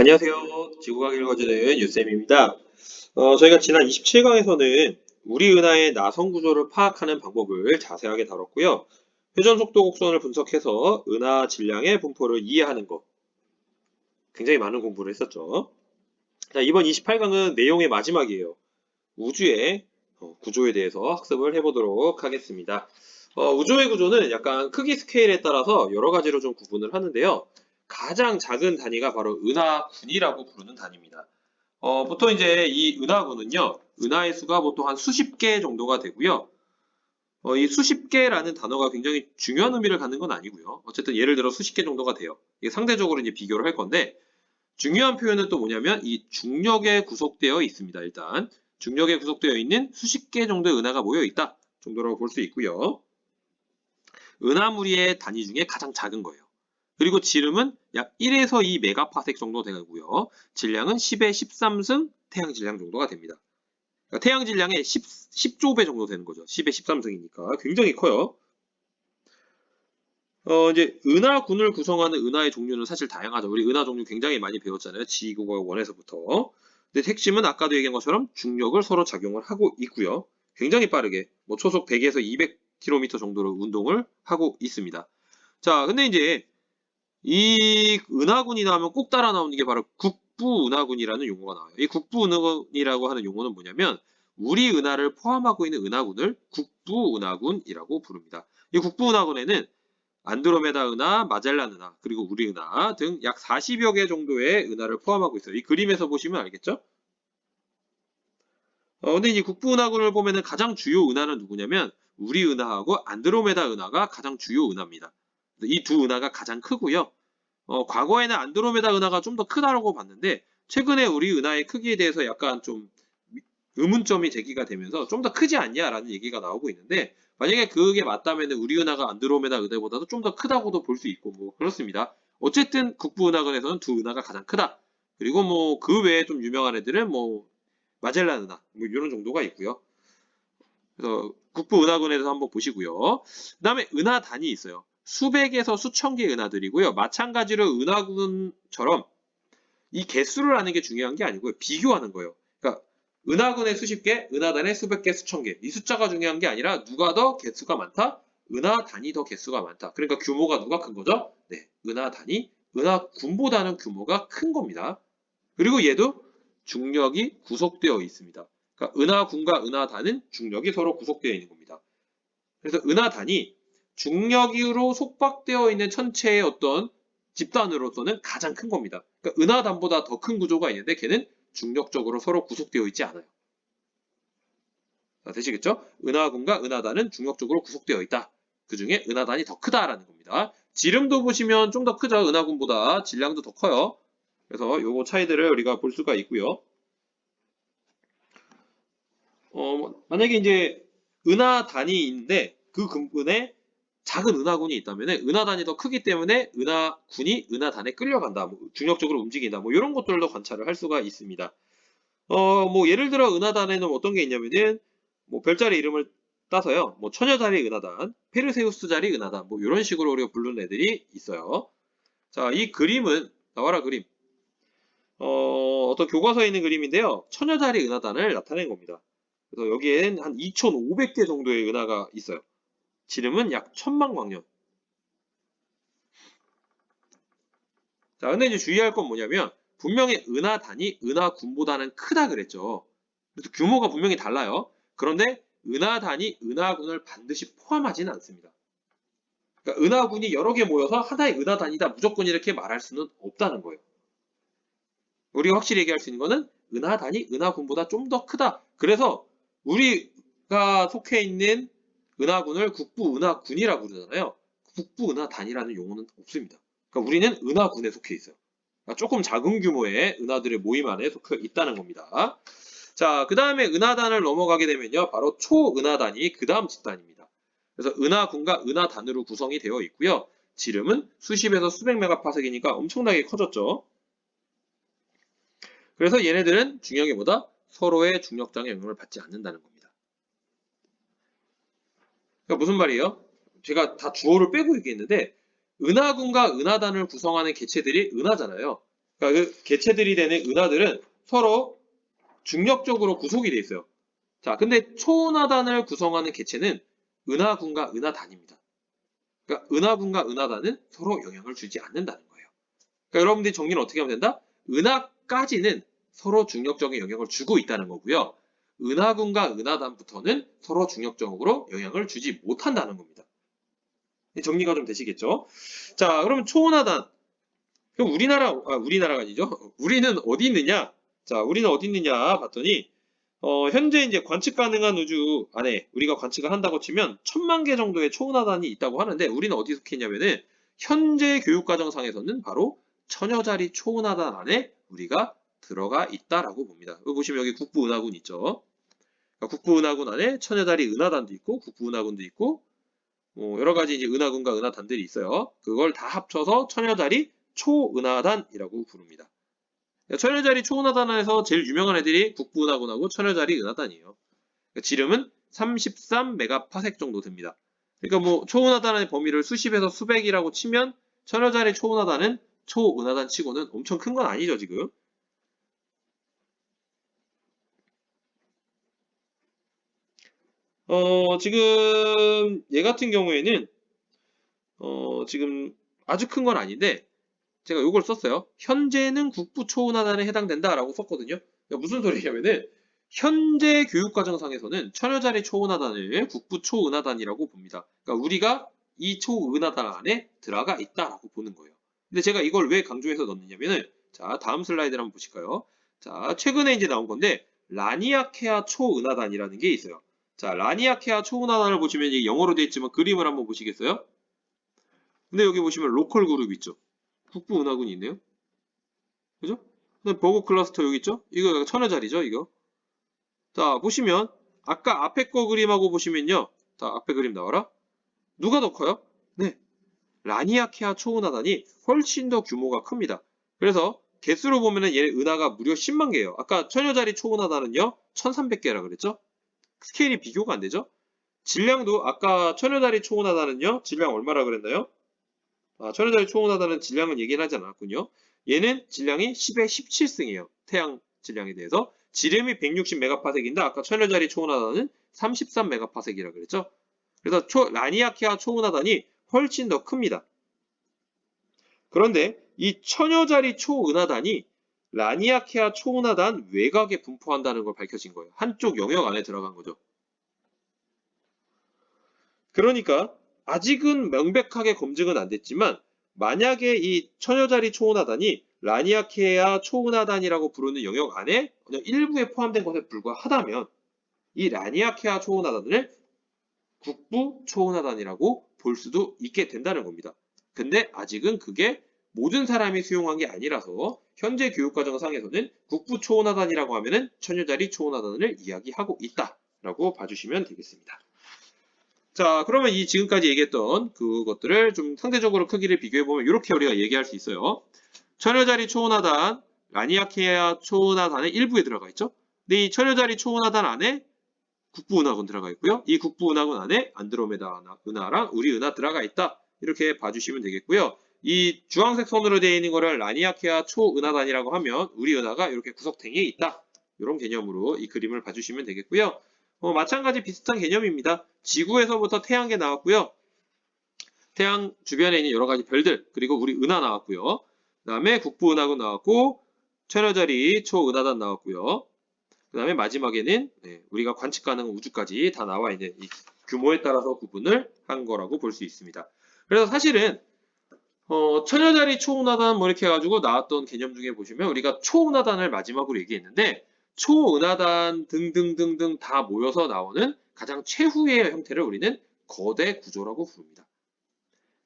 안녕하세요. 지구과학 읽어주는 유쌤입니다. 저희가 지난 27강에서는 우리 은하의 나선 구조를 파악하는 방법을 자세하게 다뤘고요. 회전 속도 곡선을 분석해서 은하 질량의 분포를 이해하는 것, 굉장히 많은 공부를 했었죠. 자, 이번 28강은 내용의 마지막이에요. 우주의 구조에 대해서 학습을 해보도록 하겠습니다. 우주의 구조는 약간 크기 스케일에 따라서 여러 가지로 좀 구분을 하는데요. 가장 작은 단위가 바로 은하군이라고 부르는 단위입니다. 보통 이제 이 은하군은요, 은하의 수가 보통 한 수십 개 정도가 되고요. 이 수십 개라는 단어가 굉장히 중요한 의미를 갖는 건 아니고요. 어쨌든 예를 들어 수십 개 정도가 돼요. 이게 상대적으로 이제 비교를 할 건데, 중요한 표현은 또 뭐냐면 이 중력에 구속되어 있습니다. 일단 중력에 구속되어 있는 수십 개 정도의 은하가 모여 있다 정도라고 볼 수 있고요. 은하무리의 단위 중에 가장 작은 거예요. 그리고 지름은 약 1에서 2 메가파섹 정도 되고요. 질량은 10의 13승 태양 질량 정도가 됩니다. 그러니까 태양 질량의 10조 배 정도 되는 거죠. 10의 13승이니까 굉장히 커요. 이제 은하군을 구성하는 은하의 종류는 사실 다양하죠. 우리 은하 종류 굉장히 많이 배웠잖아요. 지구과학 1에서부터. 근데 핵심은 아까도 얘기한 것처럼 중력을 서로 작용을 하고 있고요. 굉장히 빠르게 초속 100에서 200km 정도로 운동을 하고 있습니다. 자, 근데 이제 이 은하군이나 하면 꼭 따라 나오는 게 바로 국부은하군이라는 용어가 나와요. 이 국부은하군이라고 하는 용어는 뭐냐면 우리 은하를 포함하고 있는 은하군을 국부은하군이라고 부릅니다. 이 국부은하군에는 안드로메다 은하, 마젤란 은하, 그리고 우리 은하 등 약 40여 개 정도의 은하를 포함하고 있어요. 이 그림에서 보시면 알겠죠? 근데 이 국부은하군을 보면은 가장 주요 은하는 누구냐면 우리 은하하고 안드로메다 은하가 가장 주요 은하입니다. 이 두 은하가 가장 크고요. 과거에는 안드로메다 은하가 좀 더 크다라고 봤는데 최근에 우리 은하의 크기에 대해서 약간 좀 의문점이 제기가 되면서 좀 더 크지 않냐라는 얘기가 나오고 있는데 만약에 그게 맞다면 우리 은하가 안드로메다 은하보다도 좀 더 크다고도 볼 수 있고 뭐 그렇습니다. 어쨌든 국부은하군에서는 두 은하가 가장 크다. 그리고 뭐 그 외에 좀 유명한 애들은 뭐 마젤란 은하 뭐 이런 정도가 있고요. 그래서 국부은하군에서 한번 보시고요. 그 다음에 은하 단이 있어요. 수백에서 수천 개의 은하들이고요. 마찬가지로 은하군처럼 이 개수를 아는 게 중요한 게 아니고요. 비교하는 거예요. 그러니까 은하군의 수십 개, 은하단의 수백 개, 수천 개. 이 숫자가 중요한 게 아니라 누가 더 개수가 많다? 은하단이 더 개수가 많다. 그러니까 규모가 누가 큰 거죠? 네, 은하단이 은하군보다는 규모가 큰 겁니다. 그리고 얘도 중력이 구속되어 있습니다. 그러니까 은하군과 은하단은 중력이 서로 구속되어 있는 겁니다. 그래서 은하단이 중력으로 속박되어 있는 천체의 어떤 집단으로서는 가장 큰 겁니다. 그러니까 은하단보다 더 큰 구조가 있는데 걔는 중력적으로 서로 구속되어 있지 않아요. 자, 되시겠죠? 은하군과 은하단은 중력적으로 구속되어 있다. 그 중에 은하단이 더 크다라는 겁니다. 지름도 보시면 좀 더 크죠. 은하군보다 질량도 더 커요. 그래서 요거 차이들을 우리가 볼 수가 있고요. 만약에 이제 은하단이 있는데 그 근본에 작은 은하군이 있다면 은하단이 더 크기 때문에 은하군이 은하단에 끌려간다. 뭐 중력적으로 움직인다. 뭐 이런 것들도 관찰을 할 수가 있습니다. 뭐 예를 들어 은하단에는 어떤 게 있냐면은 뭐 별자리 이름을 따서요. 뭐 처녀자리 은하단, 페르세우스 자리 은하단 뭐 이런 식으로 우리가 부르는 애들이 있어요. 자, 이 그림은 나와라 그림. 어떤 교과서에 있는 그림인데요. 처녀자리 은하단을 나타낸 겁니다. 그래서 여기에는 한 2,500개 정도의 은하가 있어요. 지름은 약 1000만 광년. 자, 근데 이제 주의할 건 뭐냐면 분명히 은하단이 은하군보다는 크다 그랬죠. 그래서 규모가 분명히 달라요. 그런데 은하단이 은하군을 반드시 포함하지는 않습니다. 그러니까 은하군이 여러 개 모여서 하나의 은하단이다 무조건 이렇게 말할 수는 없다는 거예요. 우리가 확실히 얘기할 수 있는 거는 은하단이 은하군보다 좀 더 크다. 그래서 우리가 속해 있는 은하군을 국부은하군이라고 그러잖아요. 국부은하단이라는 용어는 없습니다. 그러니까 우리는 은하군에 속해 있어요. 그러니까 조금 작은 규모의 은하들의 모임 안에 속해 있다는 겁니다. 자, 그 다음에 은하단을 넘어가게 되면요. 바로 초은하단이 그 다음 집단입니다. 그래서 은하군과 은하단으로 구성이 되어 있고요. 지름은 수십에서 수백 메가파섹이니까 엄청나게 커졌죠. 그래서 얘네들은 중력에보다 서로의 중력장의 영향을 받지 않는다는 겁니다. 그러니까 무슨 말이에요? 제가 다 주어를 빼고 얘기했는데 은하군과 은하단을 구성하는 개체들이 은하잖아요. 그러니까 그 개체들이 되는 은하들은 서로 중력적으로 구속이 돼 있어요. 자, 근데 초은하단을 구성하는 개체는 은하군과 은하단입니다. 그러니까 은하군과 은하단은 서로 영향을 주지 않는다는 거예요. 그러니까 여러분들이 정리를 어떻게 하면 된다? 은하까지는 서로 중력적인 영향을 주고 있다는 거고요. 은하군과 은하단부터는 서로 중력적으로 영향을 주지 못한다는 겁니다. 정리가 좀 되시겠죠? 자, 그러면 초은하단. 그럼 우리나라가 아니죠? 우리는 어디 있느냐? 자, 우리는 어디 있느냐 봤더니 현재 이제 관측 가능한 우주 안에 우리가 관측을 한다고 치면 1000만 개 정도의 초은하단이 있다고 하는데 우리는 어디 속해 있냐면은 현재 교육과정상에서는 바로 천여자리 초은하단 안에 우리가 들어가 있다라고 봅니다. 여기 보시면 여기 국부은하군 있죠. 그러니까 국부은하군 안에 천여자리 은하단도 있고 국부은하군도 있고 여러 가지 이제 은하군과 은하단들이 있어요. 그걸 다 합쳐서 천여자리 초은하단이라고 부릅니다. 천여자리 초은하단에서 제일 유명한 애들이 국부은하군하고 천여자리 은하단이에요. 지름은 33메가파섹 정도 됩니다. 그러니까 뭐 초은하단의 범위를 수십에서 수백이라고 치면 천여자리 초은하단은 초은하단 치고는 엄청 큰 건 아니죠, 지금. 지금 얘 같은 경우에는 지금 아주 큰 건 아닌데 제가 이걸 썼어요. 현재는 국부 초은하단에 해당된다라고 썼거든요. 그러니까 무슨 소리냐면은 현재 교육과정상에서는 천여자리 초은하단을 국부 초은하단이라고 봅니다. 그러니까 우리가 이 초은하단 안에 들어가 있다라고 보는 거예요. 근데 제가 이걸 왜 강조해서 넣느냐면은 자, 다음 슬라이드를 한번 보실까요? 자, 최근에 이제 나온 건데 라니아케아 초은하단이라는 게 있어요. 자, 라니아케아 초은하단을 보시면 이게 영어로 되어 있지만 그림을 한번 보시겠어요? 근데 여기 보시면 로컬 그룹 있죠. 국부은하군이 있네요. 그죠? 그다음 버그 클러스터 여기 있죠? 이거 천여자리죠, 이거. 자, 보시면 아까 앞에 거 그림하고 보시면요. 자, 앞에 그림 나와라. 누가 더 커요? 네. 라니아케아 초은하단이 훨씬 더 규모가 큽니다. 그래서 개수로 보면은 얘 은하가 무려 10만 개예요. 아까 천여자리 초은하단은요. 1300개라 그랬죠? 스케일이 비교가 안 되죠? 질량도 아까 천여자리 초은하단은요. 질량 얼마라 그랬나요? 천여자리 초은하단은 질량은 얘기는 하지 않았군요. 얘는 질량이 10의 17승이에요. 태양 질량에 대해서. 지름이 160메가파섹인데 아까 천여자리 초은하단은 33메가파섹이라 그랬죠. 그래서 라니아케아 초은하단이 훨씬 더 큽니다. 그런데 이 천여자리 초은하단이 라니아케아 초은하단 외곽에 분포한다는 걸 밝혀진 거예요. 한쪽 영역 안에 들어간 거죠. 그러니까 아직은 명백하게 검증은 안 됐지만 만약에 이 천여자리 초은하단이 라니아케아 초은하단이라고 부르는 영역 안에 그냥 일부에 포함된 것에 불과하다면 이 라니아케아 초은하단을 국부 초은하단이라고 볼 수도 있게 된다는 겁니다. 근데 아직은 그게 모든 사람이 수용한 게 아니라서 현재 교육과정상에서는 국부 초은하단이라고 하면은 천여자리 초은하단을 이야기하고 있다라고 봐주시면 되겠습니다. 자, 그러면 이 지금까지 얘기했던 그것들을 좀 상대적으로 크기를 비교해보면 이렇게 우리가 얘기할 수 있어요. 천여자리 초은하단, 라니아케아 초은하단의 일부에 들어가 있죠. 근데 이 천여자리 초은하단 안에 국부은하군 들어가 있고요. 이 국부은하군 안에 안드로메다 은하랑 우리 은하 들어가 있다. 이렇게 봐주시면 되겠고요. 이 주황색 선으로 되어 있는 거를 라니아케아 초은하단이라고 하면 우리 은하가 이렇게 구석탱이에 있다. 이런 개념으로 이 그림을 봐주시면 되겠고요. 마찬가지 비슷한 개념입니다. 지구에서부터 태양계 나왔고요. 태양 주변에 있는 여러 가지 별들, 그리고 우리 은하 나왔고요. 그 다음에 국부은하군 나왔고, 천여자리 초은하단 나왔고요. 그 다음에 마지막에는 우리가 관측 가능한 우주까지 다 나와 있는 이 규모에 따라서 구분을 한 거라고 볼 수 있습니다. 그래서 사실은 천여자리 초은하단 뭐 이렇게 해가지고 나왔던 개념 중에 보시면 우리가 초은하단을 마지막으로 얘기했는데 초은하단 등등등등 다 모여서 나오는 가장 최후의 형태를 우리는 거대 구조라고 부릅니다.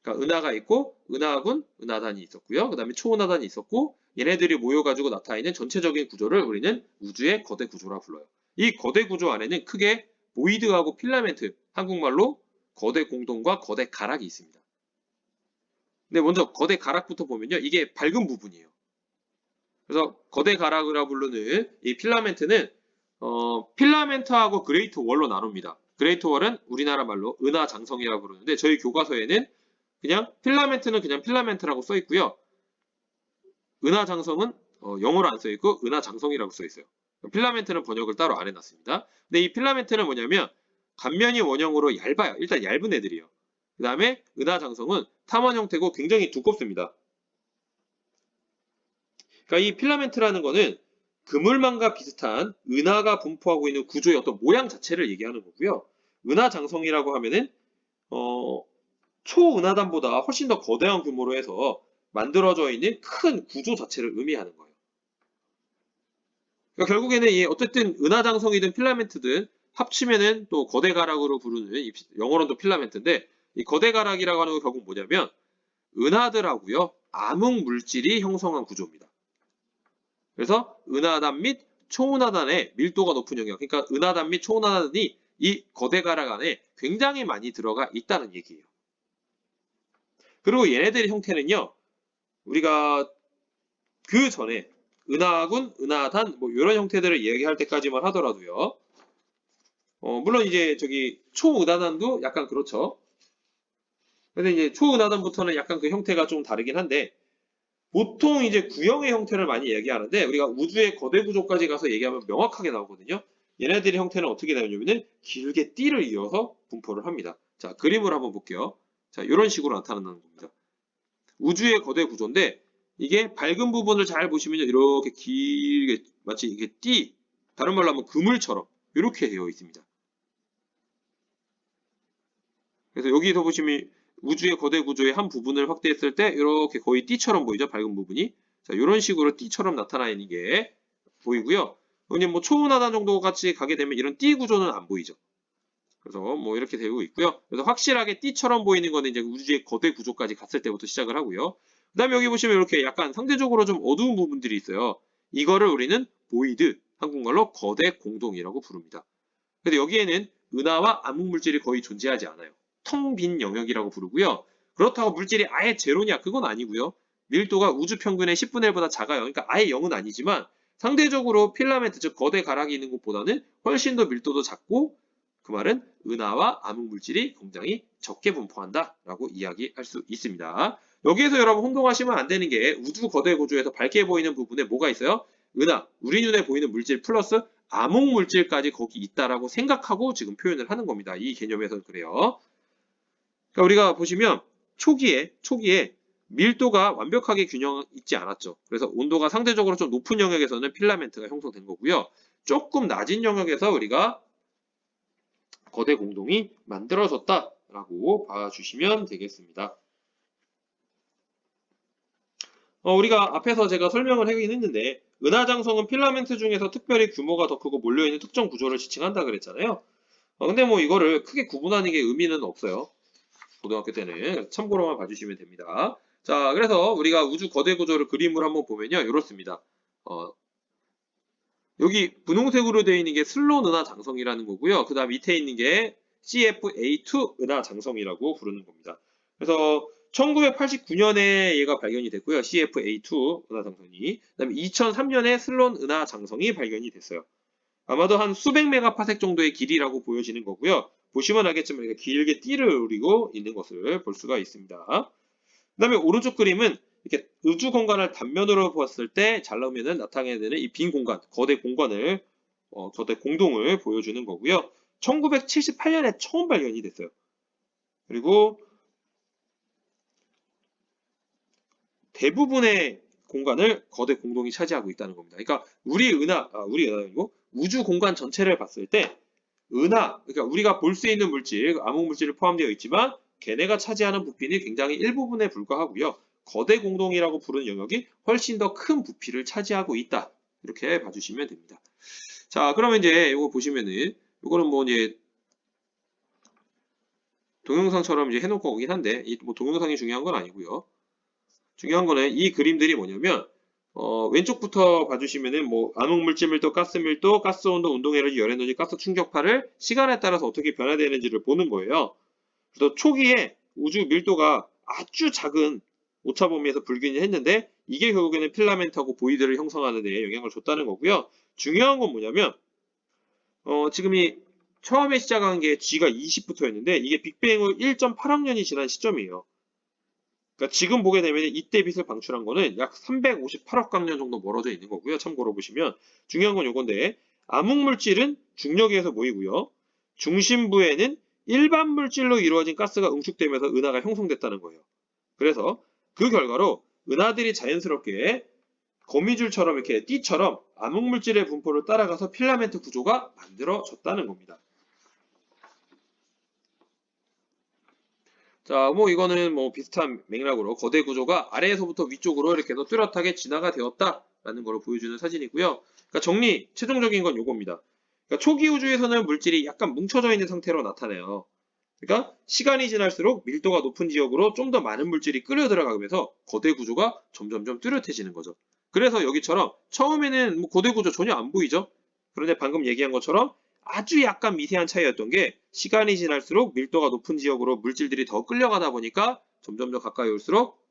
그러니까 은하가 있고 은하군, 은하단이 있었고요. 그 다음에 초은하단이 있었고 얘네들이 모여가지고 나타내는 전체적인 구조를 우리는 우주의 거대 구조라 불러요. 이 거대 구조 안에는 크게 보이드하고 필라멘트, 한국말로 거대 공동과 거대 가락이 있습니다. 근데 먼저 거대 가락부터 보면요. 이게 밝은 부분이에요. 그래서 거대 가락이라 부르는 이 필라멘트는 필라멘트하고 그레이트 월로 나눕니다. 그레이트 월은 우리나라 말로 은하장성이라고 부르는데 저희 교과서에는 그냥 필라멘트는 그냥 필라멘트라고 써 있고요. 은하장성은 영어로 안 써있고 은하장성이라고 써있어요. 필라멘트는 번역을 따로 안 해놨습니다. 근데 이 필라멘트는 뭐냐면 단면이 원형으로 얇아요. 일단 얇은 애들이에요. 그 다음에 은하장성은 탐원 형태고 굉장히 두껍습니다. 그러니까 이 필라멘트라는 거는 그물망과 비슷한 은하가 분포하고 있는 구조의 어떤 모양 자체를 얘기하는 거고요. 은하장성이라고 하면은 초은하단보다 훨씬 더 거대한 규모로 해서 만들어져 있는 큰 구조 자체를 의미하는 거예요. 그러니까 결국에는 어쨌든 은하장성이든 필라멘트든 합치면은 또 거대가락으로 부르는 영어로는 필라멘트인데 이 거대가락이라고 하는 건 결국 뭐냐면 은하들하고요 암흑 물질이 형성한 구조입니다. 그래서 은하단 및 초은하단의 밀도가 높은 영역, 그러니까 은하단 및 초은하단이 이 거대가락 안에 굉장히 많이 들어가 있다는 얘기예요. 그리고 얘네들의 형태는요, 우리가 그 전에 은하군, 은하단 뭐 이런 형태들을 얘기할 때까지만 하더라도요. 물론 이제 저기 초은하단도 약간 그렇죠. 근데 이제 초은하단부터는 약간 그 형태가 좀 다르긴 한데 보통 이제 구형의 형태를 많이 얘기하는데 우리가 우주의 거대 구조까지 가서 얘기하면 명확하게 나오거든요. 얘네들의 형태는 어떻게 나오냐면은 길게 띠를 이어서 분포를 합니다. 자, 그림을 한번 볼게요. 자, 이런 식으로 나타나는 겁니다. 우주의 거대 구조인데 이게 밝은 부분을 잘 보시면 이렇게 길게 마치 이게 다른 말로 하면 그물처럼 이렇게 되어 있습니다. 그래서 여기서 보시면 우주의 거대 구조의 한 부분을 확대했을 때 이렇게 거의 띠처럼 보이죠? 밝은 부분이. 자, 이런 식으로 띠처럼 나타나 있는 게 보이고요. 그냥 뭐 초은하단 정도 같이 가게 되면 이런 띠 구조는 안 보이죠. 그래서 뭐 이렇게 되고 있고요. 그래서 확실하게 띠처럼 보이는 거는 이제 우주의 거대 구조까지 갔을 때부터 시작을 하고요. 그 다음에 여기 보시면 이렇게 약간 상대적으로 좀 어두운 부분들이 있어요. 이거를 우리는 보이드, 한국말로 거대 공동이라고 부릅니다. 근데 여기에는 은하와 암흑물질이 거의 존재하지 않아요. 텅 빈 영역이라고 부르고요. 그렇다고 물질이 아예 제로냐? 그건 아니고요. 밀도가 우주 평균의 10분의 1보다 작아요. 그러니까 아예 0은 아니지만 상대적으로 필라멘트, 즉 거대 가락이 있는 곳보다는 훨씬 더 밀도도 작고 그 말은 은하와 암흑물질이 굉장히 적게 분포한다라고 이야기할 수 있습니다. 여기에서 여러분 혼동하시면 안 되는 게 우주 거대 구조에서 밝게 보이는 부분에 뭐가 있어요? 은하, 우리 눈에 보이는 물질 플러스 암흑물질까지 거기 있다라고 생각하고 지금 표현을 하는 겁니다. 이 개념에서 그래요. 그러니까 우리가 보시면 초기에 밀도가 완벽하게 균형 있지 않았죠. 그래서 온도가 상대적으로 좀 높은 영역에서는 필라멘트가 형성된 거고요. 조금 낮은 영역에서 우리가 거대 공동이 만들어졌다라고 봐주시면 되겠습니다. 우리가 앞에서 제가 설명을 하긴 했는데 은하장성은 필라멘트 중에서 특별히 규모가 더 크고 몰려있는 특정 구조를 지칭한다 그랬잖아요. 근데 뭐 이거를 크게 구분하는 게 의미는 없어요. 고등학교 때는 참고로만 봐주시면 됩니다. 자, 그래서 우리가 우주 거대 구조를 그림을 한번 보면요. 이렇습니다. 여기 분홍색으로 되어 있는 게 슬론 은하장성이라는 거고요. 그 다음 밑에 있는 게 CFA2 은하장성이라고 부르는 겁니다. 그래서 1989년에 얘가 발견이 됐고요. CFA2 은하장성이. 그 다음에 2003년에 슬론 은하장성이 발견이 됐어요. 아마도 한 수백 메가파섹 정도의 길이라고 보여지는 거고요. 보시면 알겠지만 길게 띠를 그리고 있는 것을 볼 수가 있습니다. 그 다음에 오른쪽 그림은 이렇게 우주 공간을 단면으로 보았을 때 잘 나오면 나타나게 되는 이 빈 공간, 거대 공간을, 거대 공동을 보여주는 거고요. 1978년에 처음 발견이 됐어요. 그리고 대부분의 공간을 거대 공동이 차지하고 있다는 겁니다. 그러니까 우리 은하가 아니고 우주 공간 전체를 봤을 때 그러니까 우리가 볼 수 있는 물질, 암흑 물질이 포함되어 있지만 걔네가 차지하는 부피는 굉장히 일부분에 불과하고요. 거대 공동이라고 부르는 영역이 훨씬 더 큰 부피를 차지하고 있다. 이렇게 봐주시면 됩니다. 자, 그러면 이제 이거 보시면은 이거는 뭐 이제 동영상처럼 이제 해놓고 오긴 한데 뭐 동영상이 중요한 건 아니고요. 중요한 거는 이 그림들이 뭐냐면 왼쪽부터 봐주시면은 뭐 암흑물질 밀도, 가스 밀도, 가스 온도, 운동 에너지, 열 에너지, 가스 충격파를 시간에 따라서 어떻게 변화되는지를 보는 거예요. 그래서 초기에 우주 밀도가 아주 작은 오차 범위에서 불균이 했는데 이게 결국에는 필라멘트하고 보이드를 형성하는 데 영향을 줬다는 거고요. 중요한 건 뭐냐면 지금 이 처음에 시작한 게 G가 20부터였는데 이게 빅뱅 후 1.8학년이 지난 시점이에요. 그러니까 지금 보게 되면 이때 빛을 방출한 거는 약 358억 광년 정도 멀어져 있는 거고요. 참고로 보시면 중요한 건 요건데 암흑물질은 중력에 의해서 모이고요. 중심부에는 일반 물질로 이루어진 가스가 응축되면서 은하가 형성됐다는 거예요. 그래서 그 결과로 은하들이 자연스럽게 거미줄처럼 이렇게 띠처럼 암흑물질의 분포를 따라가서 필라멘트 구조가 만들어졌다는 겁니다. 자, 뭐 이거는 뭐 비슷한 맥락으로 거대 구조가 아래에서부터 위쪽으로 이렇게 해서 뚜렷하게 진화가 되었다라는 걸 보여주는 사진이고요. 그러니까 정리, 최종적인 건 요겁니다. 그러니까 초기 우주에서는 물질이 약간 뭉쳐져 있는 상태로 나타나요. 그러니까 시간이 지날수록 밀도가 높은 지역으로 좀 더 많은 물질이 끌려 들어가면서 거대 구조가 점점점 뚜렷해지는 거죠. 그래서 여기처럼 처음에는 뭐 거대 구조 전혀 안 보이죠? 그런데 방금 얘기한 것처럼 아주 약간 미세한 차이였던 게 시간이 지날수록 밀도가 높은 지역으로 물질들이 더 끌려가다 보니까 점점 더 가까이 올수록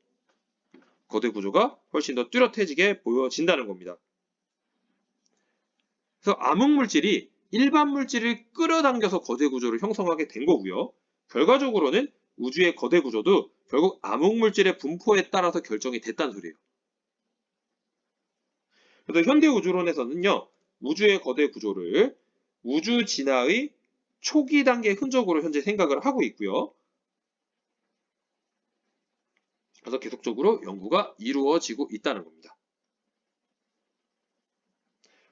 거대 구조가 훨씬 더 뚜렷해지게 보여진다는 겁니다. 그래서 암흑물질이 일반 물질을 끌어당겨서 거대 구조를 형성하게 된 거고요. 결과적으로는 우주의 거대 구조도 결국 암흑물질의 분포에 따라서 결정이 됐다는 소리예요. 그래서 현대 우주론에서는요. 우주의 거대 구조를 우주 진화의 초기 단계 흔적으로 현재 생각을 하고 있고요. 그래서 계속적으로 연구가 이루어지고 있다는 겁니다.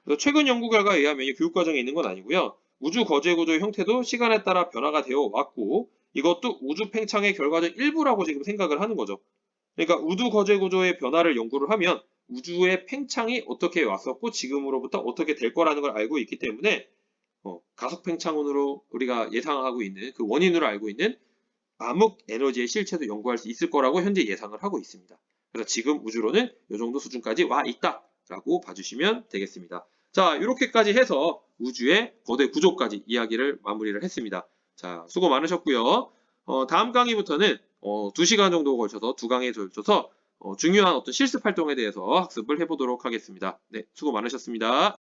그래서 최근 연구 결과에 의하면 교육과정에 있는 건 아니고요. 우주 거대 구조의 형태도 시간에 따라 변화가 되어 왔고 이것도 우주 팽창의 결과적 일부라고 지금 생각을 하는 거죠. 그러니까 우주 거대 구조의 변화를 연구를 하면 우주의 팽창이 어떻게 왔었고 지금으로부터 어떻게 될 거라는 걸 알고 있기 때문에 가속 팽창원으로 우리가 예상하고 있는 그 원인으로 알고 있는 암흑 에너지의 실체도 연구할 수 있을 거라고 현재 예상을 하고 있습니다. 그래서 지금 우주론은 이 정도 수준까지 와 있다라고 봐주시면 되겠습니다. 자, 이렇게까지 해서 우주의 거대 구조까지 이야기를 마무리를 했습니다. 자, 수고 많으셨고요. 다음 강의부터는 2시간 정도 걸쳐서 두 강의에 걸쳐서 중요한 어떤 실습 활동에 대해서 학습을 해보도록 하겠습니다. 네, 수고 많으셨습니다.